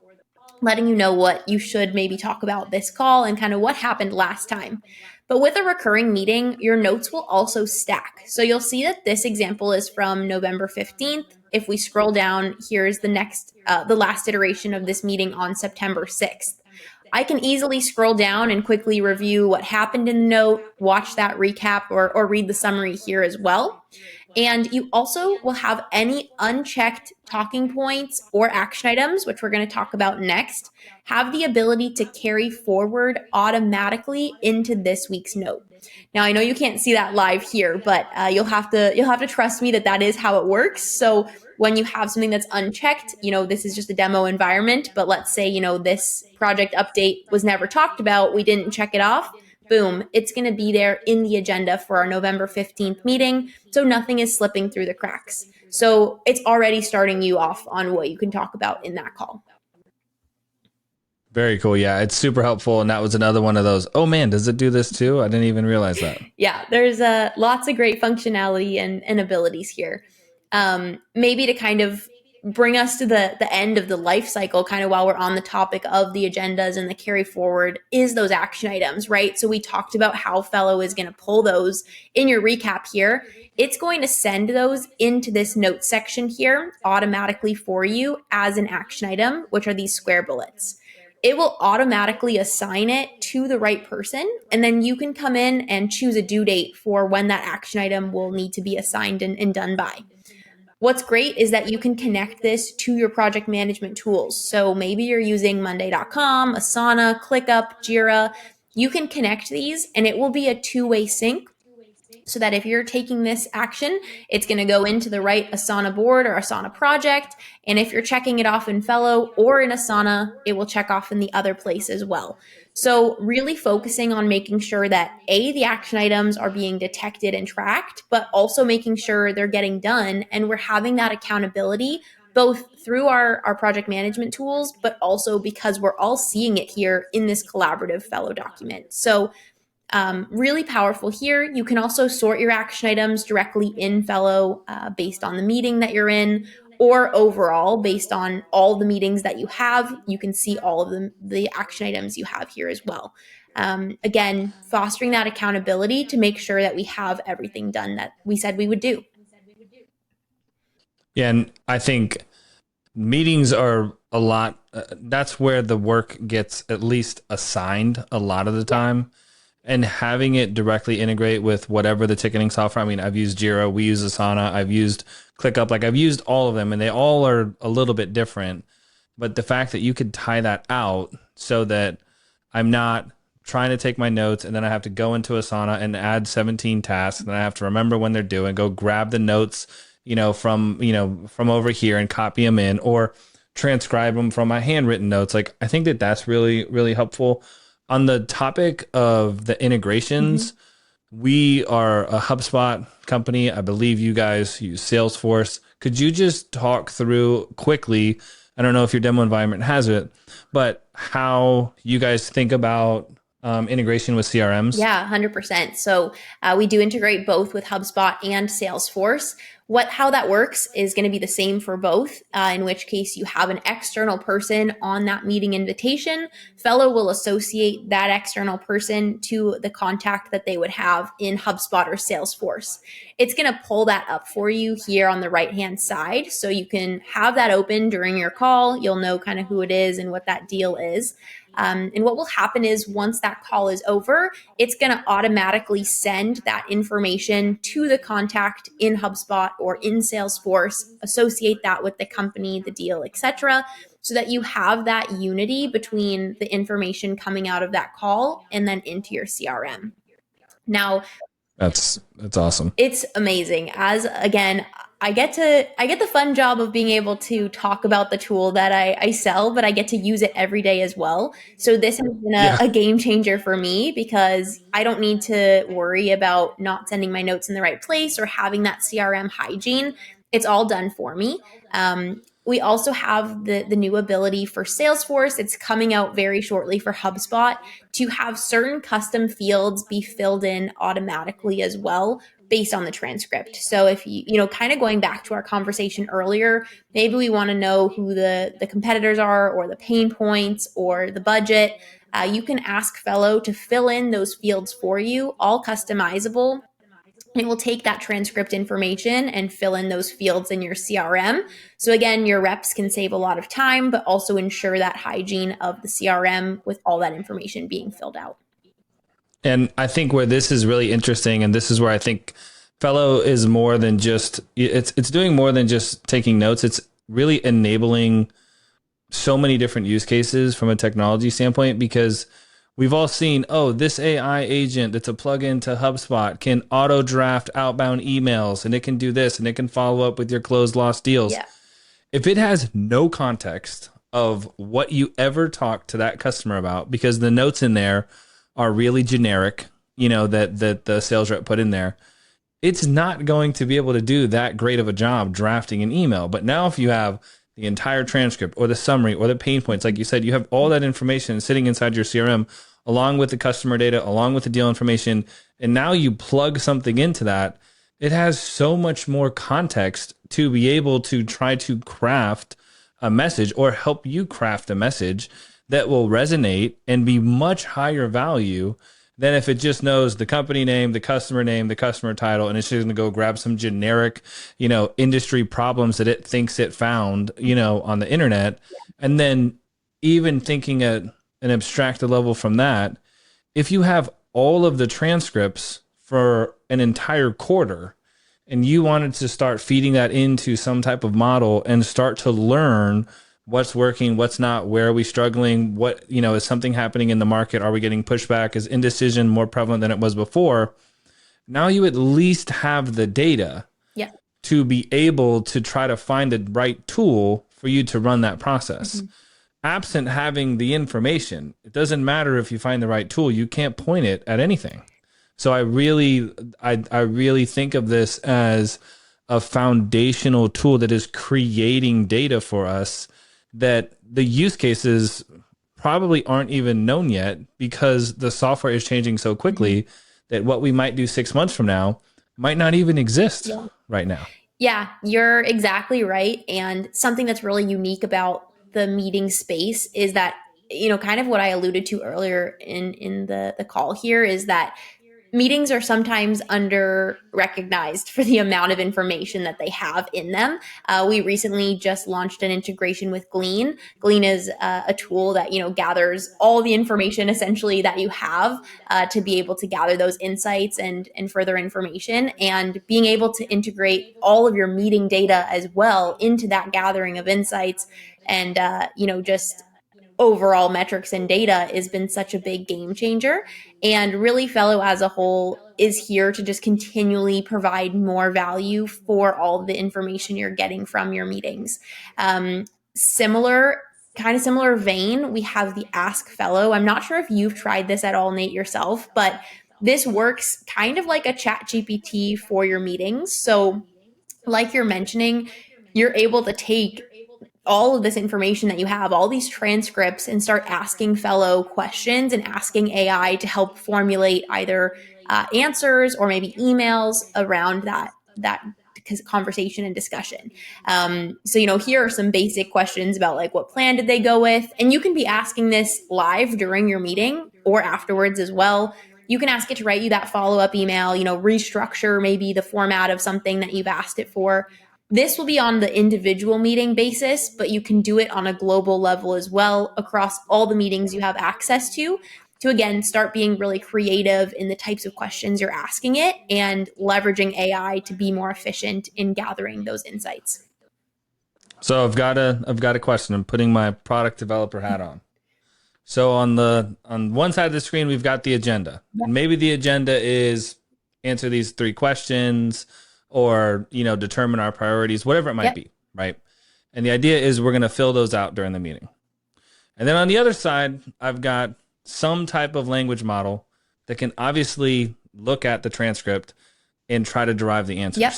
letting you know what you should maybe talk about this call and kind of what happened last time. But with a recurring meeting, your notes will also stack. So you'll see that this example is from November 15th. If we scroll down, here's the last iteration of this meeting on September 6th. I can easily scroll down and quickly review what happened in the note, watch that recap, or read the summary here as well. And you also will have any unchecked talking points or action items, which we're going to talk about next, have the ability to carry forward automatically into this week's note. Now, I know you can't see that live here, but you'll have to trust me that that is how it works. So when you have something that's unchecked, this is just a demo environment, but let's say, this project update was never talked about, we didn't check it off. boom, it's going to be there in the agenda for our November 15th meeting. So nothing is slipping through the cracks. So it's already starting you off on what you can talk about in that call. Very cool. Yeah, it's super helpful. And that was another one of those, oh man, does it do this too? I didn't even realize that. Yeah, there's lots of great functionality and abilities here. Maybe to kind of bring us to the end of the life cycle, kind of while we're on the topic of the agendas and the carry forward, is those action items, right? So we talked about how Fellow is going to pull those in your recap here. It's going to send those into this notes section here automatically for you as an action item, which are these square bullets. It will automatically assign it to the right person. And then you can come in and choose a due date for when that action item will need to be assigned and done by. What's great is that you can connect this to your project management tools. So maybe you're using Monday.com, Asana, ClickUp, Jira. You can connect these and it will be a two-way sync, so that if you're taking this action, it's going to go into the right Asana board or Asana project. And if you're checking it off in Fellow or in Asana, it will check off in the other place as well. So really focusing on making sure that the action items are being detected and tracked, but also making sure they're getting done. And we're having that accountability both through our project management tools, but also because we're all seeing it here in this collaborative Fellow document. So really powerful here. You can also sort your action items directly in Fellow based on the meeting that you're in, or overall based on all the meetings that you have. You can see all of the action items you have here as well. Again, fostering that accountability to make sure that we have everything done that we said we would do. Yeah, and I think meetings are a lot. That's where the work gets at least assigned a lot of the time. And having it directly integrate with whatever the ticketing software. I mean, I've used Jira, we use Asana, I've used ClickUp, like I've used all of them and they all are a little bit different. But the fact that you could tie that out so that I'm not trying to take my notes and then I have to go into Asana and add 17 tasks and I have to remember when they're due and go grab the notes, from over here and copy them in or transcribe them from my handwritten notes. Like, I think that that's really, really helpful. On the topic of the integrations, we are a HubSpot company. I believe you guys use Salesforce. Could you just talk through quickly, I don't know if your demo environment has it, but how you guys think about integration with CRMs? Yeah, 100%. So we do integrate both with HubSpot and Salesforce. How that works is going to be the same for both, in which case you have an external person on that meeting invitation. Fellow will associate that external person to the contact that they would have in HubSpot or Salesforce. It's going to pull that up for you here on the right-hand side. So you can have that open during your call. You'll know kind of who it is and what that deal is. And what will happen is once that call is over, it's going to automatically send that information to the contact in HubSpot or in Salesforce, associate that with the company, the deal, etc., so that you have that unity between the information coming out of that call and then into your CRM. Now, that's awesome. It's amazing. As again, I get the fun job of being able to talk about the tool that I sell, but I get to use it every day as well. So this has been a game changer for me because I don't need to worry about not sending my notes in the right place or having that CRM hygiene. It's all done for me. We also have the new ability for Salesforce. It's coming out very shortly for HubSpot to have certain custom fields be filled in automatically as well based on the transcript. So if kind of going back to our conversation earlier, maybe we want to know who the competitors are or the pain points or the budget. You can ask Fellow to fill in those fields for you, all customizable. It will take that transcript information and fill in those fields in your CRM. So again, your reps can save a lot of time, but also ensure that hygiene of the CRM with all that information being filled out. And I think where this is really interesting, and this is where I think Fellow is more than just, it's doing more than just taking notes. It's really enabling so many different use cases from a technology standpoint, because we've all seen, this AI agent that's a plugin to HubSpot can auto draft outbound emails and it can do this and it can follow up with your closed lost deals. Yeah. If it has no context of what you ever talked to that customer about, because the notes in there are really generic, that the sales rep put in there, it's not going to be able to do that great of a job drafting an email. But now if you have the entire transcript or the summary or the pain points, like you said, you have all that information sitting inside your CRM along with the customer data, along with the deal information, and now you plug something into that, it has so much more context to be able to try to craft a message or help you craft a message that will resonate and be much higher value than if it just knows the company name, the customer title, and it's just going to go grab some generic, industry problems that it thinks it found, on the internet. And then even thinking at an abstracted level from that, if you have all of the transcripts for an entire quarter and you wanted to start feeding that into some type of model and start to learn what's working, what's not, where are we struggling, what, is something happening in the market? Are we getting pushback? Is indecision more prevalent than it was before? Now you at least have the data Yeah. to be able to try to find the right tool for you to run that process. Mm-hmm. Absent having the information, it doesn't matter if you find the right tool, you can't point it at anything. So I really think of this as a foundational tool that is creating data for us that the use cases probably aren't even known yet because the software is changing so quickly that what we might do 6 months from now might not even exist right now. Yeah, you're exactly right. And something that's really unique about the meeting space is that, kind of what I alluded to earlier in the call here is that meetings are sometimes under recognized for the amount of information that they have in them. We recently just launched an integration with Glean. Glean is a tool that, gathers all the information essentially that you have to be able to gather those insights and further information, and being able to integrate all of your meeting data as well into that gathering of insights and, just overall metrics and data has been such a big game changer. And really Fellow as a whole is here to just continually provide more value for all the information you're getting from your meetings. Similar vein, we have the Ask Fellow. I'm not sure if you've tried this at all, Nate, yourself, but this works kind of like a chat GPT for your meetings. So like you're mentioning, you're able to take all of this information that you have, all these transcripts, and start asking Fellow questions and asking AI to help formulate either answers or maybe emails around that conversation and discussion. So, here are some basic questions about like what plan did they go with? And you can be asking this live during your meeting or afterwards as well. You can ask it to write you that follow-up email, restructure maybe the format of something that you've asked it for. This will be on the individual meeting basis, but you can do it on a global level as well across all the meetings you have access to again, start being really creative in the types of questions you're asking it and leveraging AI to be more efficient in gathering those insights. So I've got a question. I'm putting my product developer hat on. So on one side of the screen, we've got the agenda. Yep. And maybe the agenda is answer these 3 questions, or, determine our priorities, whatever it might be, right? And the idea is we're going to fill those out during the meeting. And then on the other side, I've got some type of language model that can obviously look at the transcript and try to derive the answers. Yep.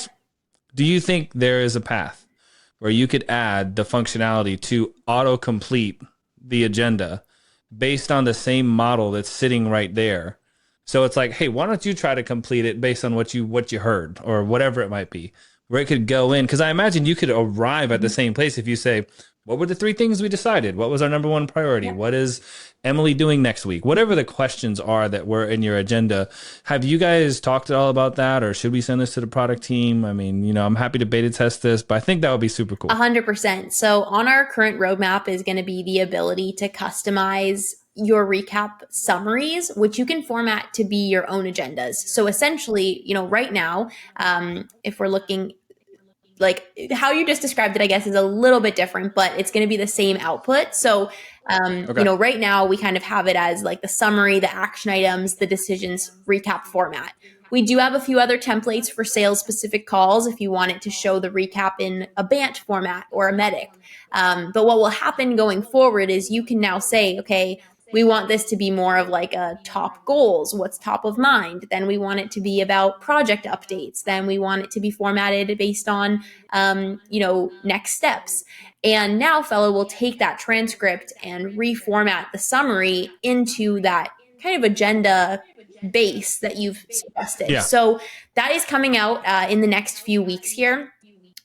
Do you think there is a path where you could add the functionality to auto-complete the agenda based on the same model that's sitting right there? So it's like, hey, why don't you try to complete it based on what you heard or whatever it might be, where it could go in? Because I imagine you could arrive at the same place if you say, what were the 3 things we decided? What was our number 1 priority? Yeah. What is Emily doing next week? Whatever the questions are that were in your agenda. Have you guys talked at all about that? Or should we send this to the product team? I mean, I'm happy to beta test this, but I think that would be super cool. 100%. So on our current roadmap is going to be the ability to customize your recap summaries, which you can format to be your own agendas. So essentially, right now, if we're looking like how you just described it, I guess is a little bit different, but it's going to be the same output. So, right now we kind of have it as like the summary, the action items, the decisions recap format. We do have a few other templates for sales specific calls if you want it to show the recap in a BANT format or a MEDDIC. But what will happen going forward is you can now say, okay, we want this to be more of like a top goals, what's top of mind. Then we want it to be about project updates. Then we want it to be formatted based on, next steps. And now Fellow will take that transcript and reformat the summary into that kind of agenda base that you've suggested. Yeah. So that is coming out in the next few weeks here,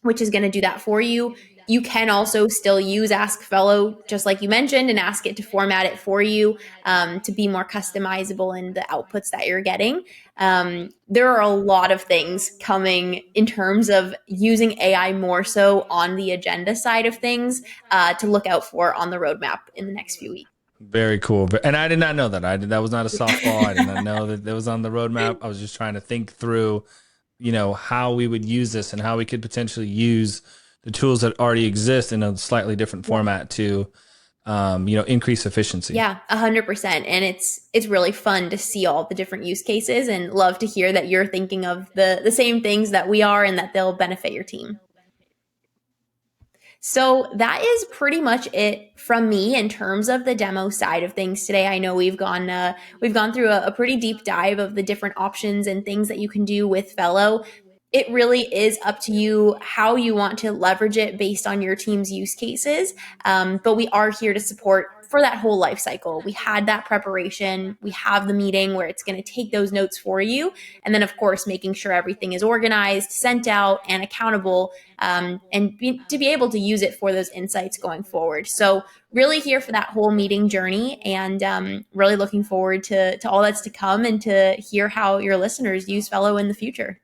which is going to do that for you. You can also still use Ask Fellow, just like you mentioned, and ask it to format it for you to be more customizable in the outputs that you're getting. There are a lot of things coming in terms of using AI more so on the agenda side of things to look out for on the roadmap in the next few weeks. Very cool. And I did not know that. That was not a softball. I did not know that was on the roadmap. I was just trying to think through, how we would use this and how we could potentially use the tools that already exist in a slightly different format to, increase efficiency. Yeah, 100%. And it's really fun to see all the different use cases, and love to hear that you're thinking of the same things that we are and that they'll benefit your team. So that is pretty much it from me in terms of the demo side of things today. I know we've gone through a pretty deep dive of the different options and things that you can do with Fellow. It really is up to you how you want to leverage it based on your team's use cases. But we are here to support for that whole life cycle. We had that preparation. We have the meeting where it's going to take those notes for you. And then, of course, making sure everything is organized, sent out, and accountable, to be able to use it for those insights going forward. So really here for that whole meeting journey, and really looking forward to all that's to come and to hear how your listeners use Fellow in the future.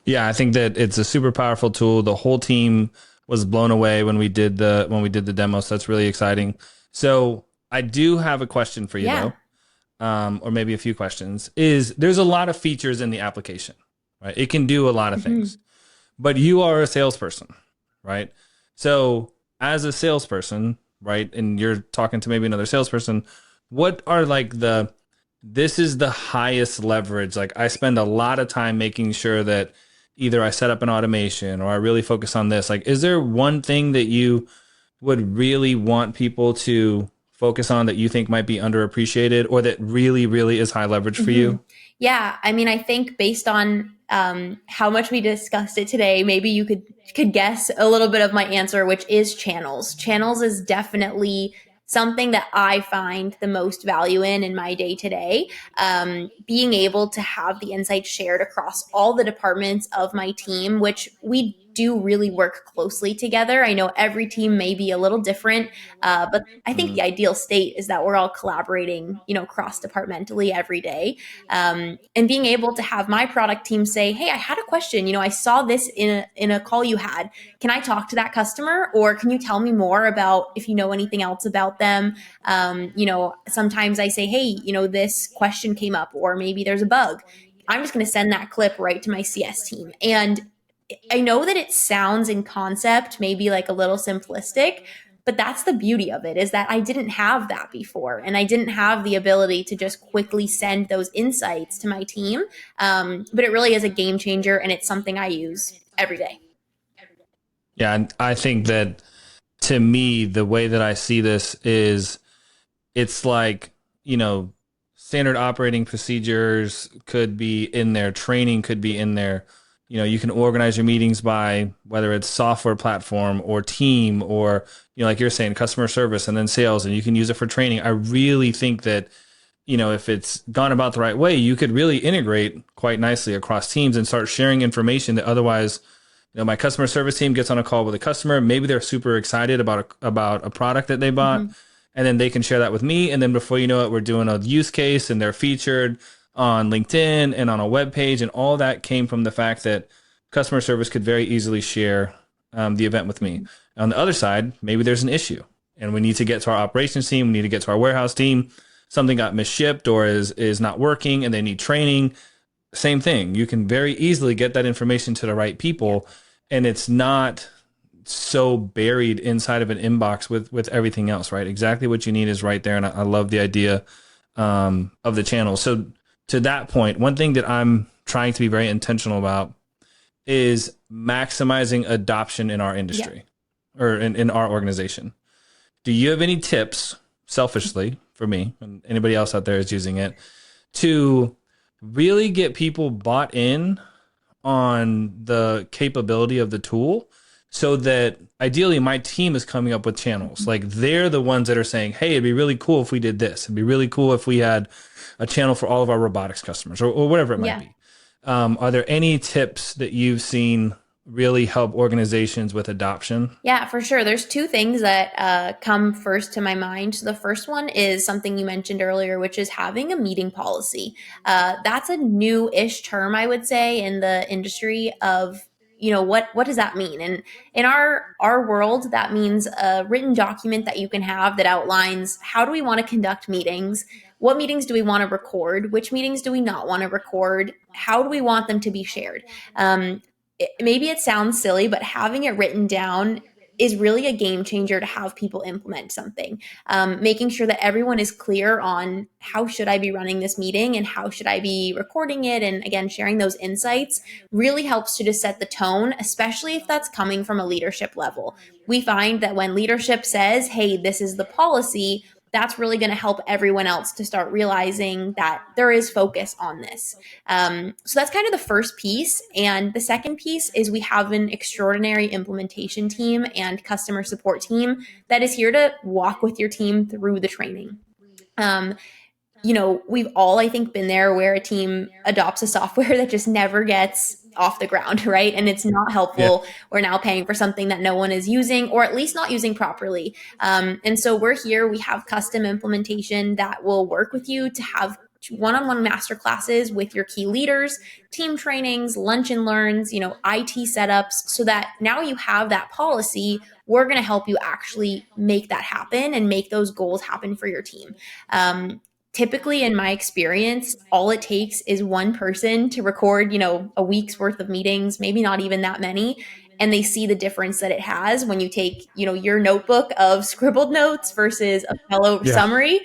Yeah, I think that it's a super powerful tool. The whole team was blown away when we did the demo. So that's really exciting. So I do have a question for you though, or maybe a few questions. There's a lot of features in the application, right? It can do a lot of things, but you are a salesperson, right? So as a salesperson, right, and you're talking to maybe another salesperson, what are this is the highest leverage. Like, I spend a lot of time making sure that either I set up an automation or I really focus on this. Like, is there one thing that you would really want people to focus on that you think might be underappreciated, or that really, really is high leverage for you? Yeah. I mean, I think based on how much we discussed it today, maybe you could guess a little bit of my answer, which is channels. Channels is definitely something that I find the most value in my day to day. Being able to have the insights shared across all the departments of my team, which we do really work closely together. I know every team may be a little different, but I think the ideal state is that we're all collaborating, cross-departmentally every day. And being able to have my product team say, hey, I had a question. I saw this in a call you had. Can I talk to that customer? Or can you tell me more about if you know anything else about them? Sometimes I say, hey, this question came up, or maybe there's a bug. I'm just going to send that clip right to my CS team. And I know that it sounds in concept maybe like a little simplistic, but that's the beauty of it, is that I didn't have that before. And I didn't have the ability to just quickly send those insights to my team. But it really is a game changer, and it's something I use every day. Yeah. And I think that, to me, the way that I see this is, it's like, standard operating procedures could be in there, training could be in there. You can organize your meetings by whether it's software platform or team, or, like you're saying, customer service and then sales, and you can use it for training. I really think that, if it's gone about the right way, you could really integrate quite nicely across teams and start sharing information that otherwise, my customer service team gets on a call with a customer. Maybe they're super excited about a product that they bought, and then they can share that with me. And then before you know it, we're doing a use case, and they're featured on LinkedIn and on a web page, and all that came from the fact that customer service could very easily share the event with me. On the other side, maybe there's an issue, and we need to get to our operations team, we need to get to our warehouse team. Something got misshipped or is not working, and they need training. Same thing. You can very easily get that information to the right people, and it's not so buried inside of an inbox with everything else, right? Exactly what you need is right there, and I love the idea of the channel. So to that point, one thing that I'm trying to be very intentional about is maximizing adoption in our industry or in our organization. Do you have any tips, selfishly, for me and anybody else out there is using it, to really get people bought in on the capability of the tool, so that ideally my team is coming up with channels. Like they're the ones that are saying, hey, it'd be really cool if we did this. It'd be really cool if we had a channel for all of our robotics customers, or whatever it might be. Are there any tips that you've seen really help organizations with adoption? Yeah, for sure. There's two things that come first to my mind. So the first one is something you mentioned earlier, which is having a meeting policy. That's a new-ish term, I would say, in the industry of, what does that mean? And in our world, that means a written document that you can have that outlines how do we want to conduct meetings, what meetings do we want to record, which meetings do we not want to record, how do we want them to be shared. Maybe it sounds silly, but having it written down is really a game changer to have people implement something. Making sure that everyone is clear on how should I be running this meeting and how should I be recording it, and again, sharing those insights really helps to just set the tone, especially if that's coming from a leadership level. We find that when leadership says, hey, this is the policy, that's really going to help everyone else to start realizing that there is focus on this. So that's kind of the first piece. And the second piece is we have an extraordinary implementation team and customer support team that is here to walk with your team through the training. We've all, I think, been there where a team adopts a software that just never gets off the ground, right? And it's not helpful. Yeah. We're now paying for something that no one is using, or at least not using properly. And so we're here, we have custom implementation that will work with you to have one-on-one master classes with your key leaders, team trainings, lunch and learns, IT setups, so that now you have that policy. We're going to help you actually make that happen and make those goals happen for your team. Typically, in my experience, all it takes is one person to record, a week's worth of meetings, maybe not even that many. And they see the difference that it has when you take, your notebook of scribbled notes versus a fellow summary.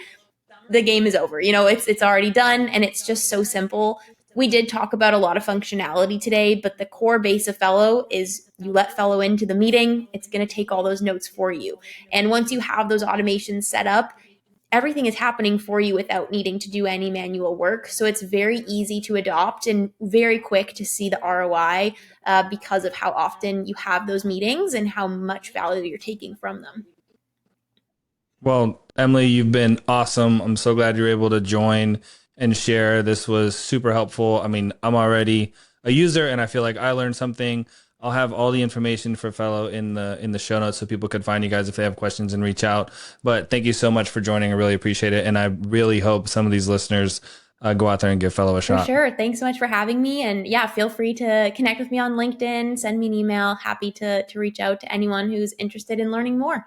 The game is over. It's already done, and it's just so simple. We did talk about a lot of functionality today, but the core base of Fellow is you let Fellow into the meeting. It's going to take all those notes for you. And once you have those automations set up, everything is happening for you without needing to do any manual work. So it's very easy to adopt and very quick to see the ROI because of how often you have those meetings and how much value you're taking from them. Well, Emily, you've been awesome. I'm so glad you're able to join and share. This was super helpful. I mean, I'm already a user and I feel like I learned something. I'll have all the information for Fellow in the show notes so people could find you guys if they have questions and reach out. But thank you so much for joining. I really appreciate it. And I really hope some of these listeners go out there and give Fellow a shot. For sure. Thanks so much for having me. And yeah, feel free to connect with me on LinkedIn, send me an email. Happy to reach out to anyone who's interested in learning more.